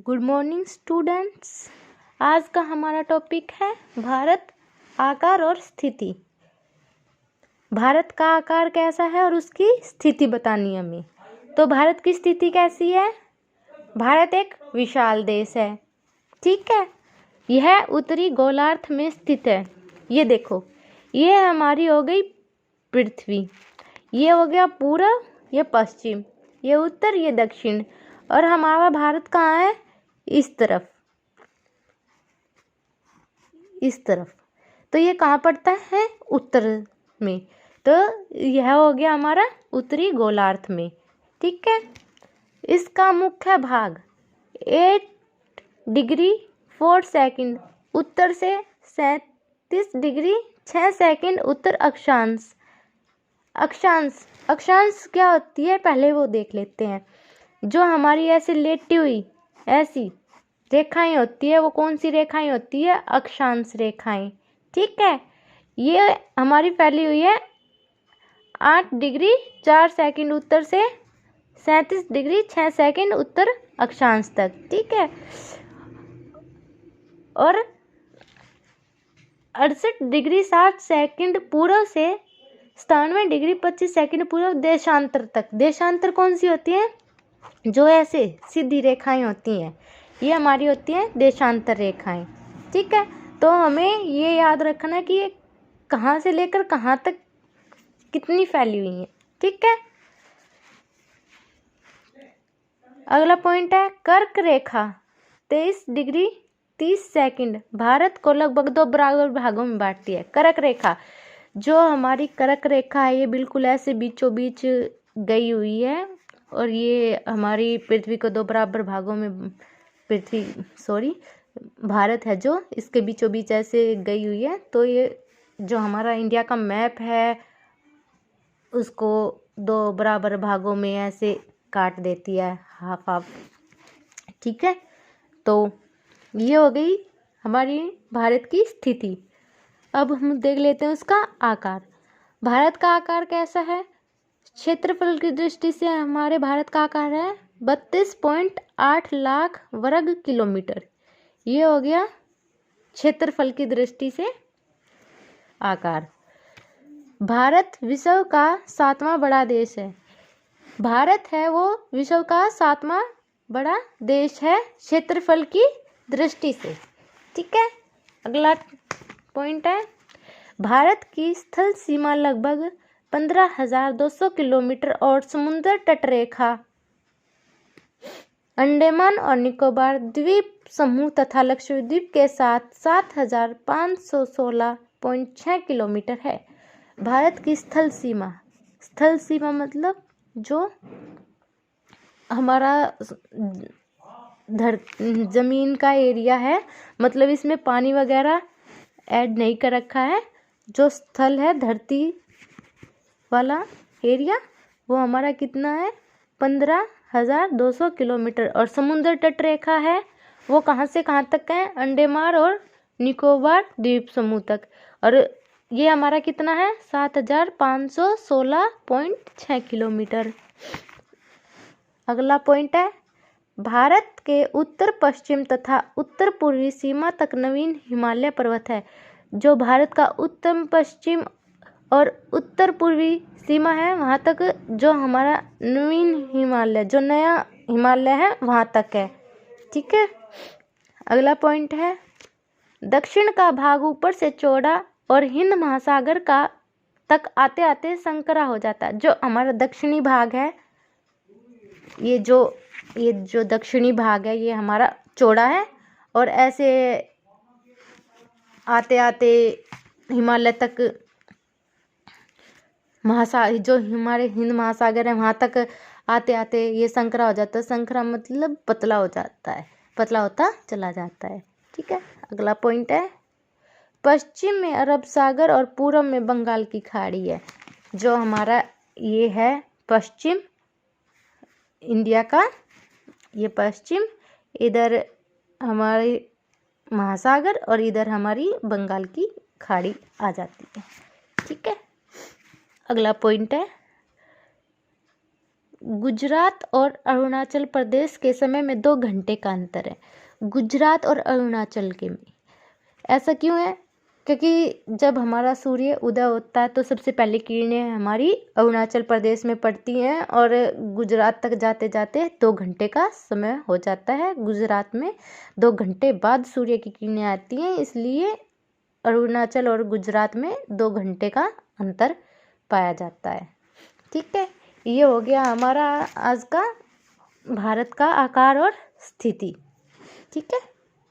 Good morning students. आज का हमारा टॉपिक है भारत, आकार और स्थिति। भारत का आकार कैसा है और उसकी स्थिति बतानी हमें। तो भारत की स्थिति कैसी है? भारत एक विशाल देश है, ठीक है। यह उत्तरी गोलार्ध में स्थित है। ये देखो, ये हमारी हो गई पृथ्वी, ये हो गया पूरब, ये पश्चिम, ये उत्तर, ये दक्षिण, और हमारा भारत कहाँ है? इस तरफ, इस तरफ। तो ये कहाँ पड़ता है? उत्तर में। तो यह हो गया हमारा उत्तरी गोलार्ध में, ठीक है। इसका मुख्य भाग 8 डिग्री 4 सेकंड उत्तर से 37 डिग्री 6 सेकंड उत्तर अक्षांश। अक्षांश क्या होती है पहले वो देख लेते हैं। जो हमारी ऐसे लेटी हुई ऐसी रेखाएं होती है, वो कौन सी रेखाएं होती है? अक्षांश रेखाएं, ठीक है। ये हमारी फैली हुई है 8 डिग्री 4 सेकंड उत्तर से 37 डिग्री 6 सेकंड उत्तर अक्षांश तक, ठीक है। और 68 डिग्री 60 सेकंड पूर्व से 97 डिग्री 25 सेकंड पूर्व देशांतर तक। देशांतर कौन सी होती है? जो ऐसे सीधी रेखाएं होती हैं, ये हमारी होती हैं देशांतर रेखाएं, ठीक है। तो हमें ये याद रखना कि ये कहाँ से लेकर कहाँ तक कितनी फैली हुई है, ठीक है। अगला पॉइंट है कर्क रेखा 23 डिग्री 30 सेकंड भारत को लगभग 2 बराबर भागों में बांटती है। कर्क रेखा, जो हमारी कर्क रेखा है, ये बिल्कुल ऐसे बीचों बीच गई हुई है, और ये हमारी पृथ्वी को 2 बराबर भागों में भारत है जो इसके बीचों बीच ऐसे गई हुई है। तो ये जो हमारा इंडिया का मैप है उसको 2 बराबर भागों में ऐसे काट देती है, हाफ हाफ, ठीक है। तो ये हो गई हमारी भारत की स्थिति। अब हम देख लेते हैं उसका आकार। भारत का आकार कैसा है? क्षेत्रफल की दृष्टि से हमारे भारत का आकार है 32.8 लाख वर्ग किलोमीटर। ये हो गया क्षेत्रफल की दृष्टि से आकार। भारत विश्व का 7वां बड़ा देश है। भारत है वो विश्व का 7वां बड़ा देश है क्षेत्रफल की दृष्टि से, ठीक है। अगला पॉइंट है भारत की स्थल सीमा लगभग 15,200 किलोमीटर और समुद्र तटरेखा अंडमान और निकोबार द्वीप समूह तथा लक्षद्वीप के साथ 7,516.6 किलोमीटर है। भारत की स्थल सीमा मतलब जो हमारा जमीन का एरिया है, मतलब इसमें पानी वगैरह ऐड नहीं कर रखा है। जो स्थल है धरती वाला एरिया, वो हमारा कितना है? 15,200 किलोमीटर। और समुद्र तट रेखा है वो कहाँ से कहाँ तक है? अंडमान और निकोबार द्वीप समूह तक। और ये हमारा कितना है? 7,516.6 किलोमीटर। अगला पॉइंट है भारत के उत्तर पश्चिम तथा उत्तर पूर्वी सीमा तक नवीन हिमालय पर्वत है। जो भारत का उत्तर पश्चिम और उत्तर पूर्वी सीमा है, वहाँ तक जो हमारा नवीन हिमालय, जो नया हिमालय है, वहाँ तक है, ठीक है। अगला पॉइंट है दक्षिण का भाग ऊपर से चौड़ा और हिंद महासागर का तक आते आते संकरा हो जाता है। जो हमारा दक्षिणी भाग है, ये जो दक्षिणी भाग है, ये हमारा चौड़ा है, और ऐसे आते आते हिमालय तक जो हमारे हिंद महासागर है वहाँ तक आते आते ये संकरा हो जाता है। संकरा मतलब पतला हो जाता है, पतला होता चला जाता है, ठीक है। अगला पॉइंट है पश्चिम में अरब सागर और पूर्व में बंगाल की खाड़ी है। जो हमारा ये है पश्चिम इंडिया का, ये पश्चिम, इधर हमारे महासागर और इधर हमारी बंगाल की खाड़ी आ जाती है, ठीक है। अगला पॉइंट है गुजरात और अरुणाचल प्रदेश के समय में 2 घंटे का अंतर है। गुजरात और अरुणाचल के में ऐसा क्यों है? क्योंकि जब हमारा सूर्य उदय होता है तो सबसे पहले किरणें हमारी अरुणाचल प्रदेश में पड़ती हैं और गुजरात तक जाते जाते 2 घंटे का समय हो जाता है। गुजरात में 2 घंटे बाद सूर्य की किरणें आती हैं, इसलिए अरुणाचल और गुजरात में 2 घंटे का अंतर पाया जाता है। ठीक है, ये हो गया हमारा आज का भारत का आकार और स्थिति। ठीक है।